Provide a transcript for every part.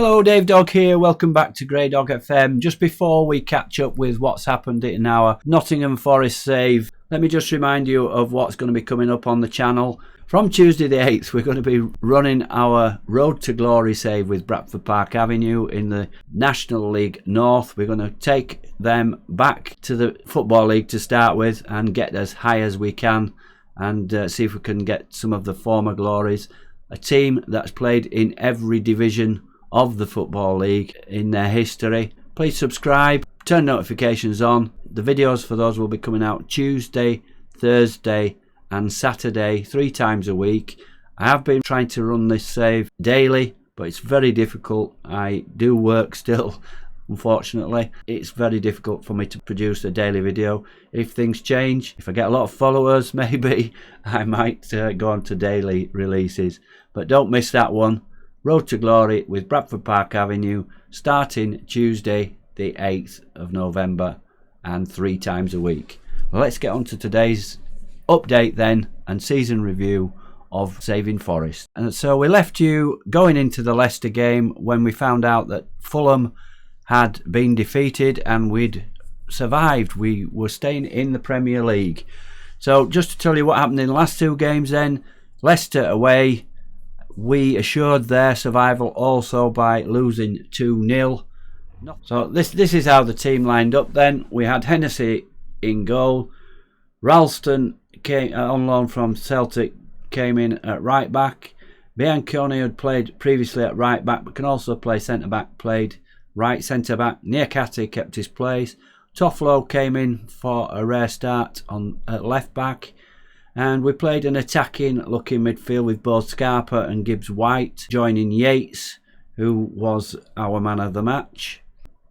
Hello, Dave Dog here. Welcome back to Grey Dog FM. Just before we catch up with what's happened in our Nottingham Forest save, let me just remind you of what's going to be coming up on the channel. From Tuesday the 8th, we're going to be running our Road to Glory save with Bradford Park Avenue in the National League North. We're going to take them back to the Football League to start with and get as high as we can and see if we can get some of the former glories. A team that's played in every division of the Football League in their history. Please subscribe, turn notifications on. The videos for those will be coming out Tuesday, Thursday and Saturday, 3 times a week. I have been trying to run this save daily, but it's very difficult. I do work still, unfortunately. It's very difficult for me to produce a daily video. If things change, if I get a lot of followers, maybe I might go on to daily releases. But don't miss that one. Road to Glory with Bradford Park Avenue, starting Tuesday the 8th of November and 3 times a week. Well, let's get on to today's update then and season review of Saving Forest. And so we left you going into the Leicester game when we found out that Fulham had been defeated and we'd survived. We were staying in the Premier League. So just to tell you what happened in the last 2 games then, Leicester away, we assured their survival also by losing 2-0. So this is how the team lined up then. We had Hennessy in goal. Ralston came on loan from Celtic, came in at right back. Bianconi had played previously at right back but can also play centre back, played right centre back. Niakate kept his place. Toffolo came in for a rare start at left back. And we played an attacking looking midfield with both Scarpa and Gibbs White joining Yates, who was our man of the match.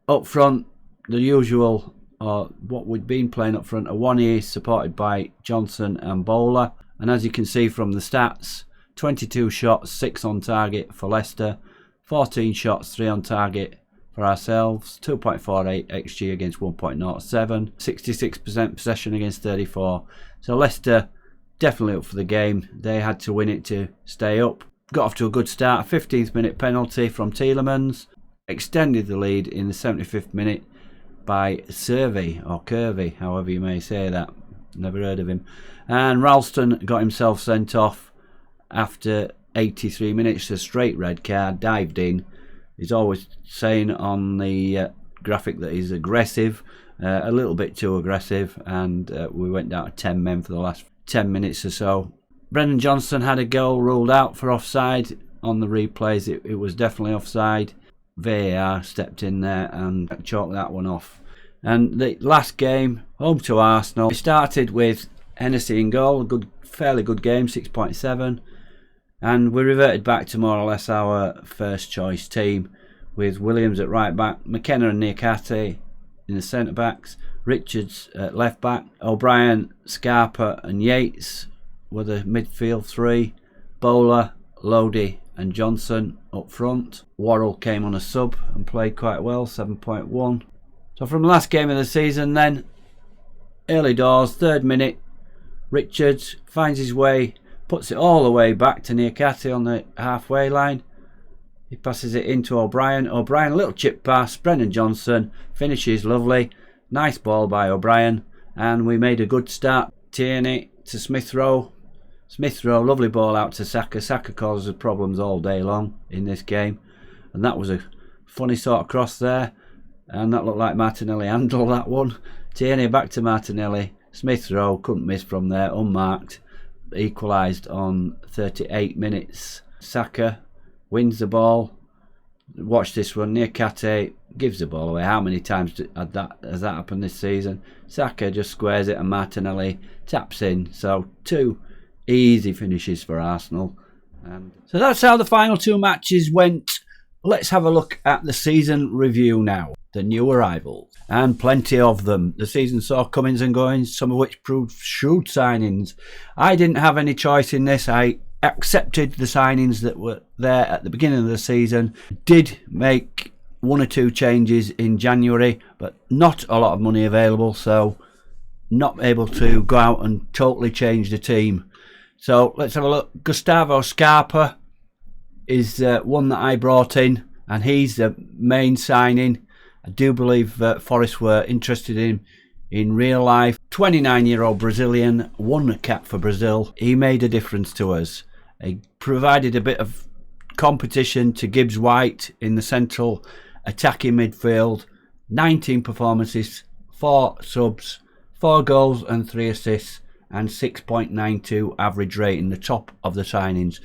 Up front, the usual, or what we'd been playing up front, Awoniyi supported by Johnson and Bowler. And as you can see from the stats, 22 shots, 6 on target for Leicester, 14 shots, 3 on target for ourselves, 2.48 XG against 1.07, 66% possession against 34. So Leicester definitely up for the game. They had to win it to stay up. Got off to a good start. A 15th minute penalty from Tielemans. Extended the lead in the 75th minute by Curvy, or Curvy, however you may say that. Never heard of him. And Ralston got himself sent off after 83 minutes. A straight red card, dived in. He's always saying on the graphic that he's aggressive. A little bit too aggressive. And we went down to 10 men for the last 10 minutes or so. Brendan Johnson had a goal ruled out for offside. On the replays it was definitely offside. VAR stepped in there and chalked that one off. And the last game, home to Arsenal, we started with Hennessy in goal, a fairly good game, 6.7, and we reverted back to more or less our first choice team with Williams at right back, McKenna and Niakate in the centre backs, Richards at left back, O'Brien, Scarpa and Yates were the midfield 3, Bowler, Lodi and Johnson up front. Worrell came on a sub and played quite well, 7.1. So from the last game of the season then, early doors, 3rd minute, Richards finds his way, puts it all the way back to Niakate on the halfway line. He passes it into O'Brien. O'Brien, a little chip pass, Brendan Johnson finishes lovely. Nice ball by O'Brien, and we made a good start. Tierney to Smith Rowe. Smith Rowe, lovely ball out to Saka. Saka causes problems all day long in this game, and that was a funny sort of cross there, and that looked like Martinelli handled that one. Tierney back to Martinelli. Smith Rowe couldn't miss from there, unmarked. Equalised on 38 minutes. Saka wins the ball. Watch this one. Niakate gives the ball away. How many times has that happened this season? Saka just squares it and Martinelli taps in. So 2 easy finishes for Arsenal. So that's how the final 2 matches went. Let's have a look at the season review now. The new arrivals, and plenty of them. The season saw comings and goings, some of which proved shrewd signings. I didn't have any choice in this. I accepted the signings that were there at the beginning of the season. Did make 1 or 2 changes in January, but not a lot of money available, so not able to go out and totally change the team. So let's have a look. Gustavo Scarpa is one that I brought in and he's the main signing. I do believe Forest were interested in him in real life. 29-year-old Brazilian, won a cap for Brazil. He made a difference to us. He provided a bit of competition to Gibbs White in the central attacking midfield. 19 performances, 4 subs, 4 goals and 3 assists, and 6.92 average rating, the top of the signings.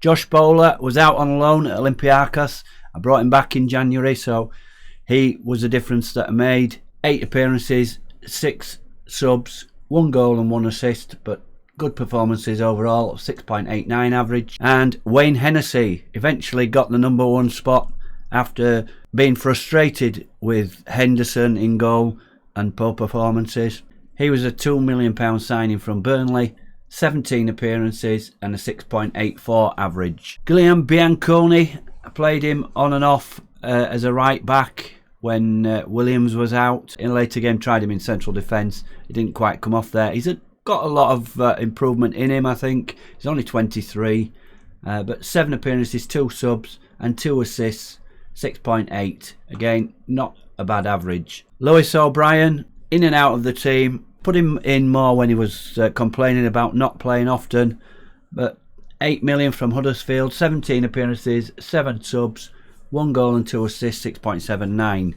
Josh Bowler was out on loan at Olympiacos. I brought him back in January, so he was a difference that I made. 8 appearances, 6 subs, 1 goal and 1 assist, but good performances overall, 6.89 average. And Wayne Hennessy eventually got the number 1 spot after being frustrated with Henderson in goal and poor performances. He was a £2 million signing from Burnley, 17 appearances and a 6.84 average. Guillaume Bianconi, I played him on and off as a right back when Williams was out. In a later game, tried him in central defence. He didn't quite come off there. He's got a lot of improvement in him, I think. He's only 23, but 7 appearances, 2 subs and 2 assists, 6.8. Again, not a bad average. Lewis O'Brien, in and out of the team. Put him in more when he was complaining about not playing often, but 8 million from Huddersfield, 17 appearances, 7 subs, 1 goal and 2 assists, 6.79.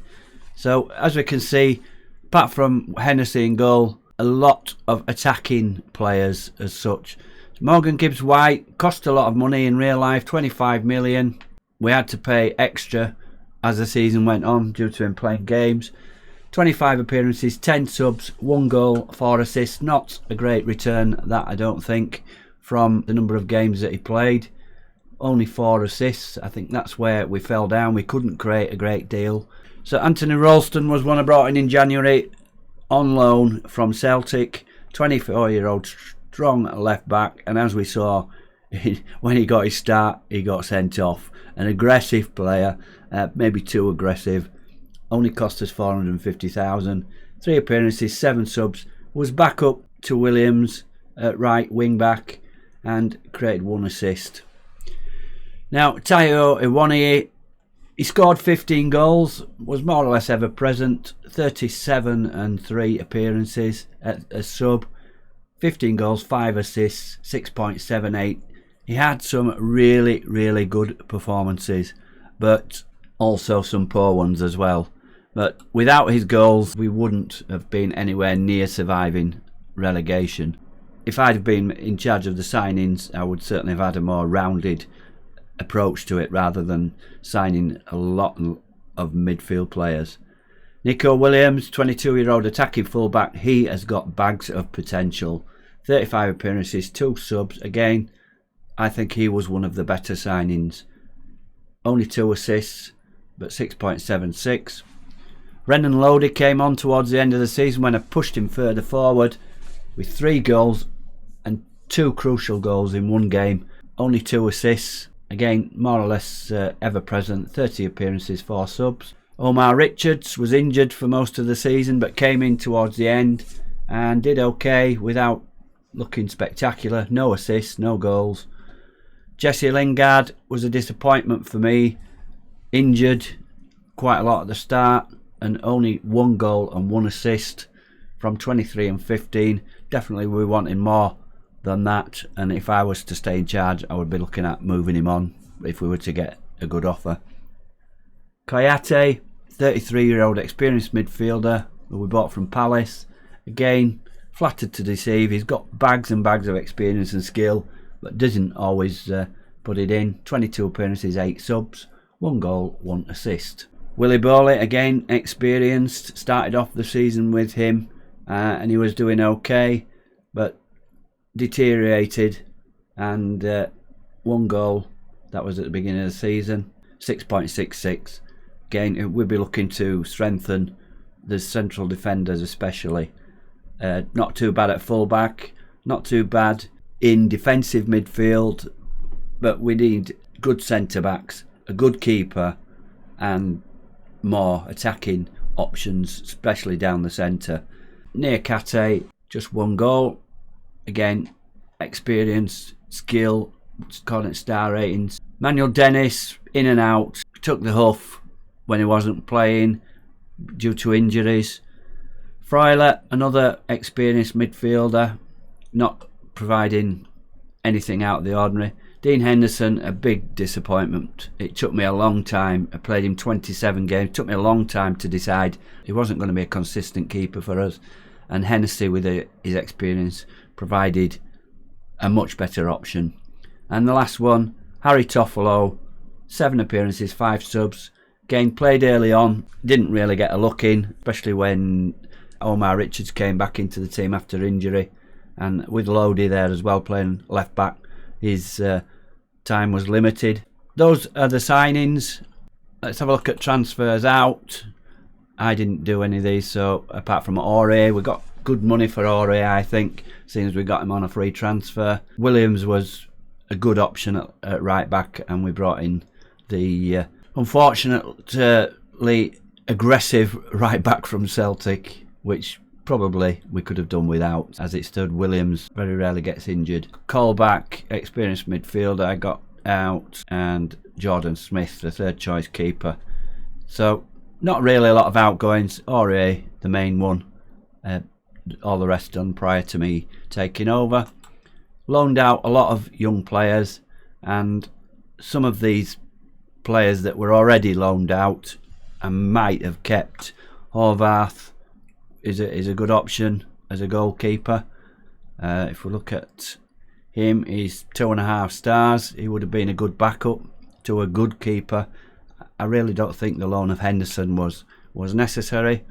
So as we can see, apart from Hennessy in goal, a lot of attacking players as such. Morgan Gibbs White cost a lot of money in real life, 25 million. We had to pay extra as the season went on due to him playing games. 25 appearances, 10 subs, 1 goal, 4 assists. Not a great return, that I don't think, from the number of games that he played. Only 4 assists. I think that's where we fell down. We couldn't create a great deal. So Anthony Ralston was one I brought in January on loan from Celtic. 24-year-old strong left back, and as we saw, when he got his start, he got sent off. An aggressive player, maybe too aggressive. Only cost us 450,000. 3 appearances, 7 subs. Was back up to Williams at right wing back and created 1 assist. Now Tayo Iwaniyi, he scored 15 goals, was more or less ever present. 37 and 3 appearances at a sub. 15 goals, 5 assists, 6.78. He had some really, really good performances, but also some poor ones as well. But without his goals, we wouldn't have been anywhere near surviving relegation. If I'd have been in charge of the signings, I would certainly have had a more rounded approach to it rather than signing a lot of midfield players. Nico Williams, 22-year-old attacking fullback, he has got bags of potential. 35 appearances, 2 subs. Again, I think he was one of the better signings. Only 2 assists, but 6.76. Renan Lodi came on towards the end of the season when I pushed him further forward with 3 goals and 2 crucial goals in 1 game. Only 2 assists. Again, more or less ever present. 30 appearances, 4 subs. Omar Richards was injured for most of the season but came in towards the end and did okay without looking spectacular. No assists, no goals. Jesse Lingard was a disappointment for me. Injured quite a lot at the start and only 1 goal and 1 assist from 23 and 15. Definitely we wanted more than that, and if I was to stay in charge, I would be looking at moving him on if we were to get a good offer. Kayate, 33-year-old experienced midfielder who we bought from Palace. Again, flattered to deceive. He's got bags and bags of experience and skill, but doesn't always put it in. 22 appearances, 8 subs, 1 goal, 1 assist. Willy Bowley, again experienced, started off the season with him and he was doing okay, but deteriorated, and 1 goal, that was at the beginning of the season. 6.66. Again, we'll be looking to strengthen the central defenders especially. Not too bad at fullback, not too bad in defensive midfield, but we need good centre backs, a good keeper and more attacking options, especially down the centre. Niakate, just 1 goal. Again, experience, skill, current star ratings. Manuel Dennis, in and out, took the huff when he wasn't playing due to injuries. Freuler, another experienced midfielder, not providing anything out of the ordinary. Dean Henderson, a big disappointment. It took me a long time. I played him 27 games. It took me a long time to decide he wasn't going to be a consistent keeper for us. And Hennessy, with his experience, provided a much better option. And the last one, Harry Toffolo, 7 appearances, 5 subs. Again, played early on, didn't really get a look in, especially when Omar Richards came back into the team after injury. And with Lodi there as well, playing left back, his time was limited. Those are the signings. Let's have a look at transfers out. I didn't do any of these, so apart from Aurier, we got good money for Aurier, I think, seeing as we got him on a free transfer. Williams was a good option at right back, and we brought in the unfortunately aggressive right back from Celtic, which probably we could have done without. As it stood, Williams very rarely gets injured. Callback, experienced midfielder, I got out, and Jordan Smith, the third choice keeper. So not really a lot of outgoings. Aurier, the main one. All the rest done prior to me taking over. Loaned out a lot of young players, and some of these players that were already loaned out I might have kept. Horvath is a good option as a goalkeeper. If we look at him, he's 2.5 stars. He would have been a good backup to a good keeper. I really don't think the loan of Henderson was necessary.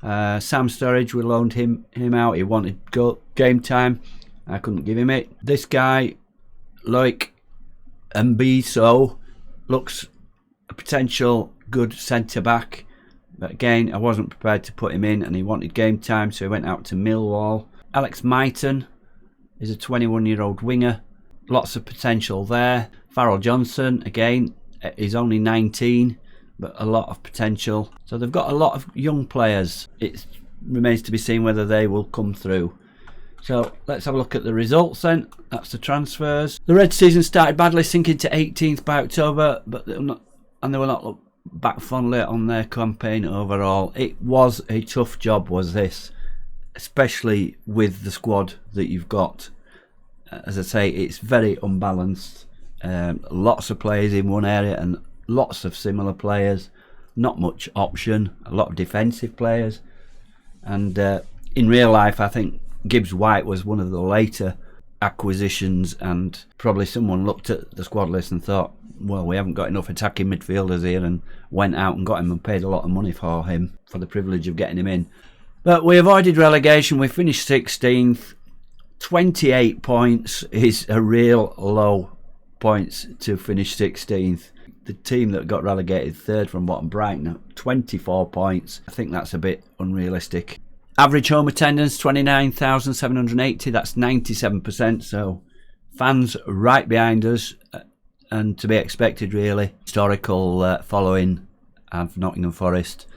Sam Sturridge, we loaned him out. He wanted game time. I couldn't give him it. This guy, like Mbiso, looks a potential good centre back, but again, I wasn't prepared to put him in, and he wanted game time, so he went out to Millwall. Alex Myton is a 21-year-old winger. Lots of potential there. Farrell Johnson, again, he's only 19, but a lot of potential. So they've got a lot of young players. It remains to be seen whether they will come through. So let's have a look at the results then. That's the transfers. The red season started badly, sinking to 18th by October, but they will not look back fondly on their campaign overall. It was a tough job, was this, especially with the squad that you've got. As I say, it's very unbalanced. Lots of players in one area and lots of similar players. Not much option. A lot of defensive players. And in real life, I think Gibbs White was one of the later acquisitions, and probably someone looked at the squad list and thought, well, we haven't got enough attacking midfielders here, and went out and got him and paid a lot of money for him for the privilege of getting him in. But we avoided relegation. We finished 16th. 28 points is a real low points to finish 16th. The team that got relegated third from bottom, Brighton, 24 points. I think that's a bit unrealistic. Average home attendance 29,780, that's 97%, so fans right behind us, and to be expected really. Historical following of Nottingham Forest.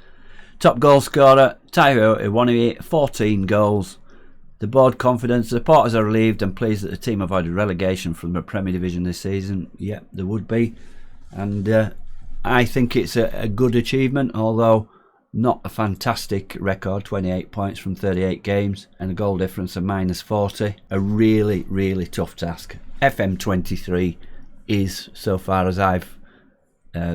Top goal scorer Taiwo Iwaniyi, 14 goals. The board confidence, the supporters are relieved and pleased that the team avoided relegation from the Premier Division this season. Yep, there would be, and I think it's a good achievement, although not a fantastic record. 28 points from 38 games and a goal difference of -40. A really, really tough task. FM23 is, so far as I've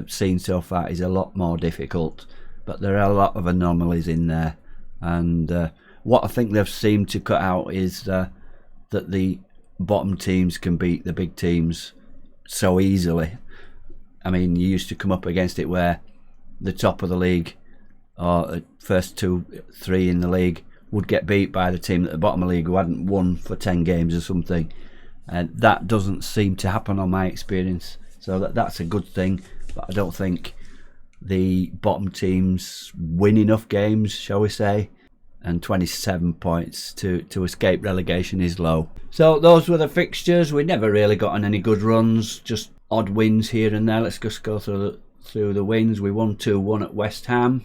seen so far, is a lot more difficult, but there are a lot of anomalies in there, and what I think they've seemed to cut out is that the bottom teams can beat the big teams so easily. I mean, you used to come up against it where the top of the league, or the first 2-3 in the league, would get beat by the team at the bottom of the league who hadn't won for 10 games or something. And that doesn't seem to happen on my experience. So that's a good thing. But I don't think the bottom teams win enough games, shall we say. And 27 points to escape relegation is low. So those were the fixtures. We never really got on any good runs, just odd wins here and there. Let's just go through the wins. We won 2-1 at West Ham.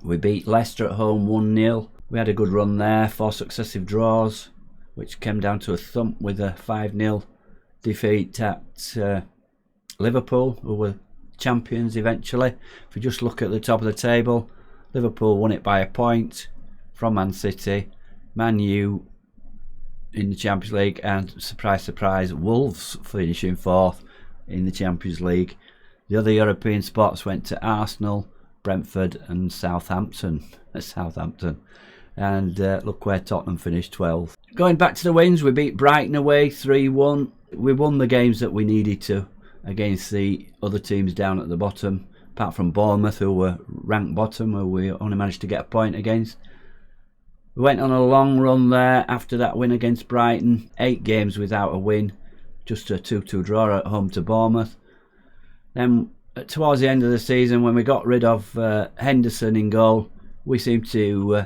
We beat Leicester at home 1-0. We had a good run there, 4 successive draws, which came down to a thump with a 5-0 defeat at Liverpool, who were champions eventually. If you just look at the top of the table, Liverpool won it by a point from Man City, Man U in the Champions League, and surprise surprise, Wolves finishing 4th in the Champions League. The other European spots went to Arsenal, Brentford and Southampton. And look where Tottenham finished 12th. Going back to the wins, we beat Brighton away 3-1. We won the games that we needed to against the other teams down at the bottom, apart from Bournemouth, who were ranked bottom, who we only managed to get a point against. We went on a long run there after that win against Brighton, 8 games without a win, just a 2-2 draw at home to Bournemouth. Then towards the end of the season, when we got rid of Henderson in goal, we seemed to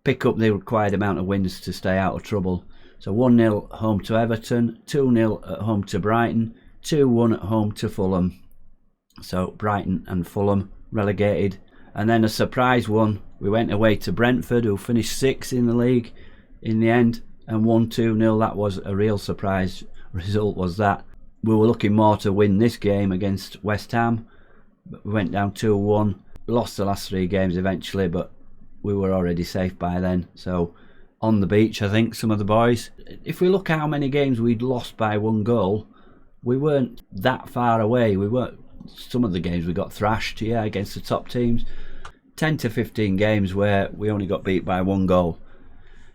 pick up the required amount of wins to stay out of trouble. So 1-0 home to Everton, 2-0 at home to Brighton, 2-1 at home to Fulham. So Brighton and Fulham relegated. And then a surprise one, we went away to Brentford, who finished 6th in the league in the end, and won 2-0. That was a real surprise result, was that. We were looking more to win this game against West Ham, but we went down 2-1. Lost the last 3 games eventually, but we were already safe by then. So on the beach, I think, some of the boys. If we look at how many games we'd lost by 1 goal, we weren't that far away. We weren't. Some of the games we got thrashed, against the top teams. 10 to 15 games where we only got beat by 1 goal.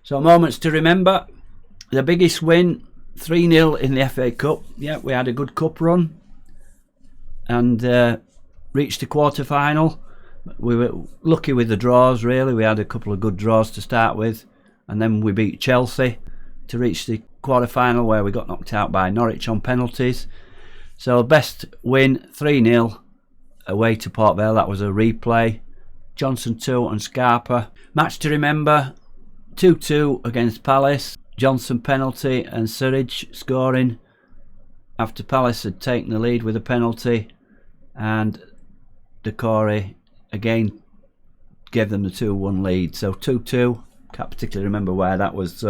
So moments to remember. The biggest win, 3-0 in the FA Cup. Yeah, we had a good cup run and reached the quarter-final. We were lucky with the draws, really. We had a couple of good draws to start with, and then we beat Chelsea to reach the quarter-final, where we got knocked out by Norwich on penalties. So best win, 3-0 away to Port Vale. That was a replay. Johnson 2 and Scarpa. Match to remember, 2-2 against Palace. Johnson penalty and Surridge scoring after Palace had taken the lead with a penalty, and Decore again gave them the 2-1 lead. So 2-2. Can't particularly remember where that was.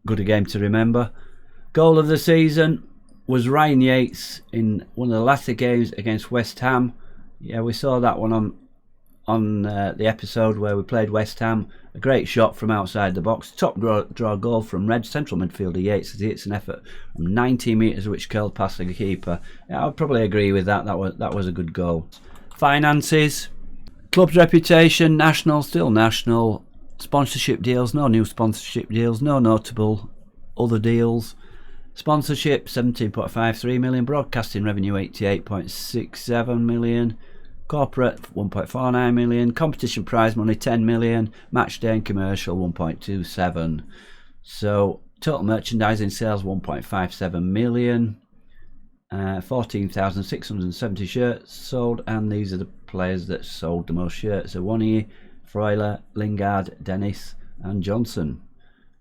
Good a game to remember. Goal of the season was Ryan Yates in one of the latter games against West Ham. Yeah, we saw that one on the episode where we played West Ham. A great shot from outside the box. Top draw goal from Red central midfielder Yates as he hits an effort from 90 metres which curled past the keeper. Yeah, I would probably agree with that. That was a good goal. Finances. Club's reputation, national, still national. Sponsorship deals, no new sponsorship deals, no notable other deals. Sponsorship 17.53 million, broadcasting revenue 88.67 million, corporate 1.49 million, competition prize money 10 million, match day and commercial 1.27. So total merchandising sales 1.57 million, 14,670 shirts sold, and these are the players that sold the most shirts. So Wanye, Freuler, Lingard, Dennis and Johnson.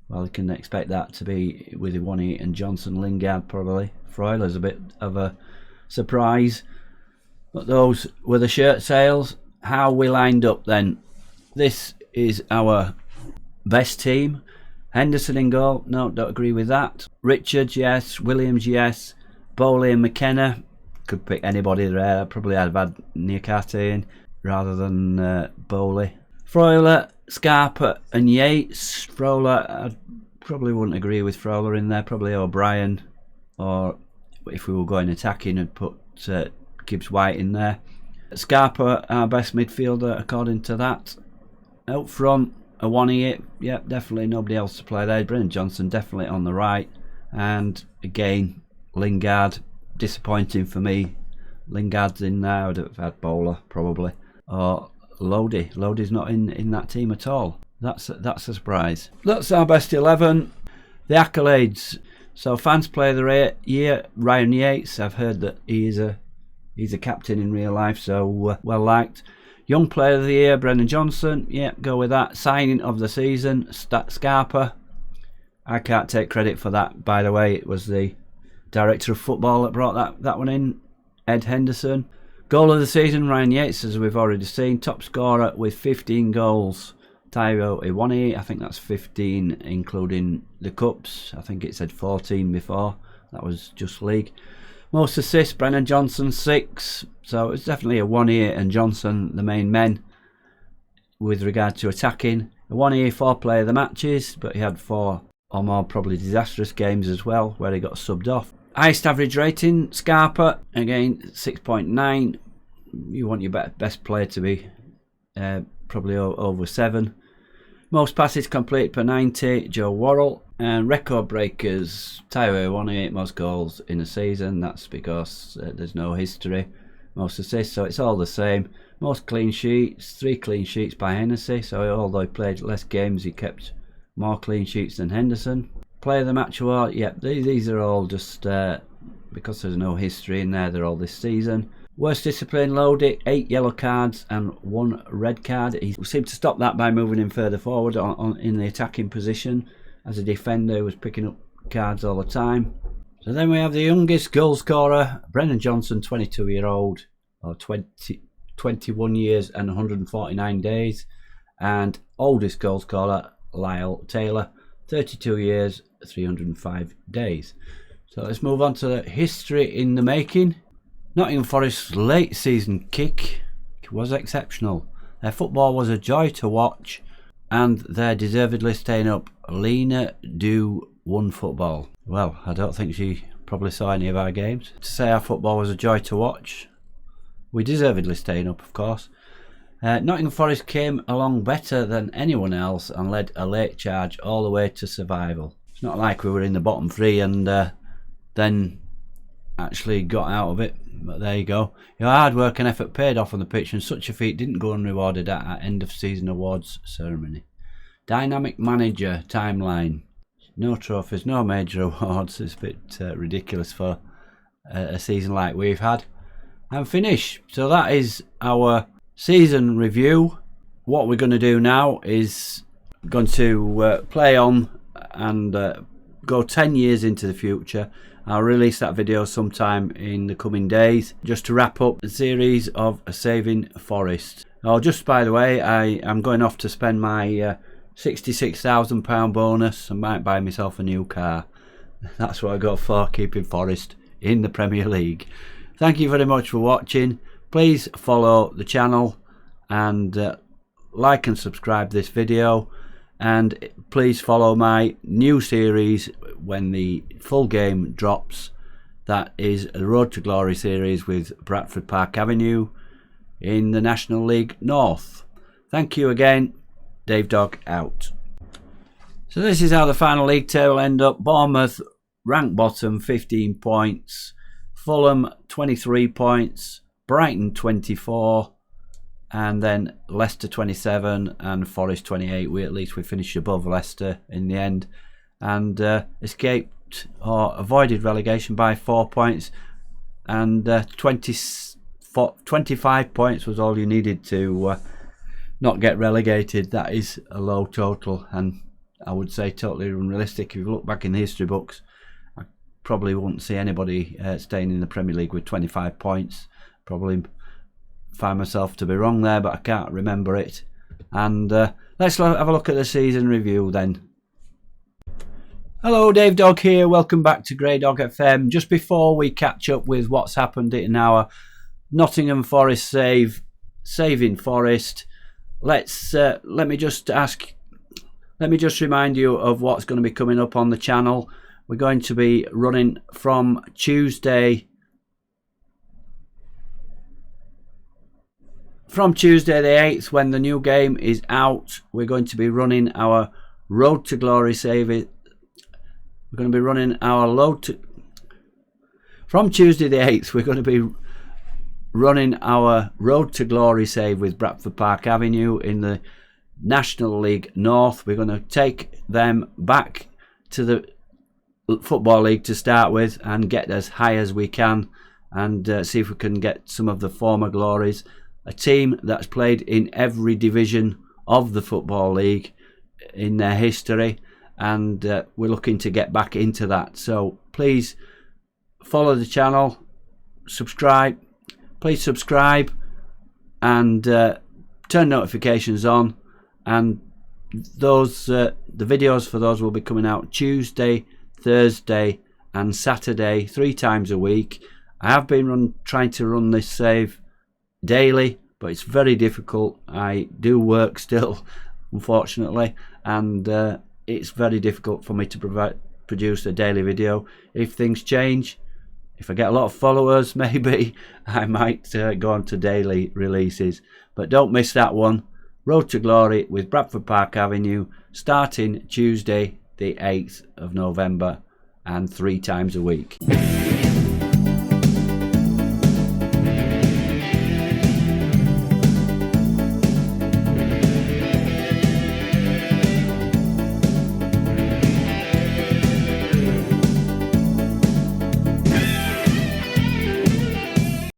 Well, you can expect that to be with Iwani and Johnson. Lingard probably. Freuler's a bit of a surprise. But those were the shirt sales. How we lined up then. This is our best team. Henderson in goal. No, don't agree with that. Richards, yes. Williams, yes. Bowley and McKenna. Could pick anybody there. Probably I'd have had Niakate in rather than Bowley. Freuler, Scarpa and Yates. Freuler, I probably wouldn't agree with Freuler in there. Probably O'Brien, or if we were going attacking, I'd put Gibbs White in there. Scarpa, our best midfielder according to that. Out front, Awoniyi, yep, definitely nobody else to play there. Brennan Johnson definitely on the right. And again, Lingard, disappointing for me. Lingard's in there. I would have had Bowler probably. Or Lodi. Lodi's not in that team at all. That's a surprise. That's our best 11. The accolades. So fans play of the year, Ryan Yates. I've heard that he's a captain in real life, so well liked. Young player of the year, Brennan Johnson. Yeah, go with that. Signing of the season, Scarpa. I can't take credit for that, by the way. It was the director of football that brought that one in, Ed Henderson. Goal of the season, Ryan Yates, as we've already seen. Top scorer with 15 goals, Taiwo Awoniyi. I think that's 15 including the cups. I think it said 14 before. That was just league. Most assists, Brennan Johnson 6. So it's definitely a One-Ear and Johnson the main men with regard to attacking. A One-Ear 4 player of the matches, but he had 4 or more probably disastrous games as well where he got subbed off. Highest average rating, Scarpa, again 6.9. You want your best player to be probably over 7. Most passes complete per 90, Joe Worrell. And record breakers, Taiwo 108 most goals in a season. That's because there's no history. Most assists, so it's all the same. Most clean sheets, 3 clean sheets by Hennessy. So although he played less games, he kept more clean sheets than Henderson. Player of the match award, yep, these are all just because there's no history in there. They're all this season. Worst discipline, Lodi, 8 yellow cards and 1 red card. He seemed to stop that by moving him further forward in the attacking position. As a defender, he was picking up cards all the time. So then we have the youngest goal scorer, Brennan Johnson, 22-year-old, or 21 years and 149 days. And oldest goal scorer, Lyle Taylor, 32 years, 305 days. So let's move on to the history in the making. Nottingham Forest's late season kick was exceptional. Their football was a joy to watch, and they're deservedly staying up. Lena do one football. Well, I don't think she probably saw any of our games. To say our football was a joy to watch, we deservedly staying up, of course. Nottingham Forest came along better than anyone else and led a late charge all the way to survival. It's not like we were in the bottom 3 and then actually got out of it, but there you go. Your hard work and effort paid off on the pitch, and such a feat didn't go unrewarded at our end of season awards ceremony. Dynamic manager timeline. No trophies, no major awards. It's a bit ridiculous for a season like we've had. And finish. So that is our season review. What we're going to do now is going to play on and go 10 years into the future. I'll release that video sometime in the coming days, just to wrap up the series of Saving Forest. Oh, just by the way, I'm going off to spend my £66,000 bonus. I might buy myself a new car. That's what I got for keeping Forest in the Premier League. Thank you very much for watching. Please follow the channel and like and subscribe this video, and please follow my new series when the full game drops. That is a Road to Glory series with Bradford Park Avenue in the National League North. Thank you again. Dave Dog out. So this is how the final league table end up. Bournemouth ranked bottom, 15 points. Fulham 23 points. Brighton 24. And then Leicester 27 and Forest 28. We finished above Leicester in the end, and escaped or avoided relegation by 4 points. And 25 points was all you needed to not get relegated. That is a low total, and I would say totally unrealistic. If you look back in the history books, I probably wouldn't see anybody staying in the Premier League with 25 points. Probably find myself to be wrong there, but I can't remember it. And let's have a look at the season review then. Hello, Dave Dog here. Welcome back to Grey Dog FM. Just before we catch up with what's happened in our Nottingham Forest saving Forest, let me just remind you of what's going to be coming up on the channel. We're going to be running from Tuesday the 8th, when the new game is out. We're going to be running our Road to Glory save. We're going to be running our from Tuesday the 8th. We're going to be running our Road to Glory save with Bradford Park Avenue in the National League North. We're going to take them back to the Football League to start with and get as high as we can, and see if we can get some of the former glories. A team that's played in every division of the Football League in their history, and we're looking to get back into that. So please follow the channel, subscribe, please subscribe, and turn notifications on. And those the videos for those will be coming out Tuesday, Thursday and Saturday, 3 times a week. I have been trying to run this save daily, but it's very difficult. I do work still, unfortunately, and it's very difficult for me to produce a daily video. If things change, if I get a lot of followers, maybe I might go on to daily releases. But don't miss that one. Road to Glory with Bradford Park Avenue, starting Tuesday the 8th of November and 3 times a week.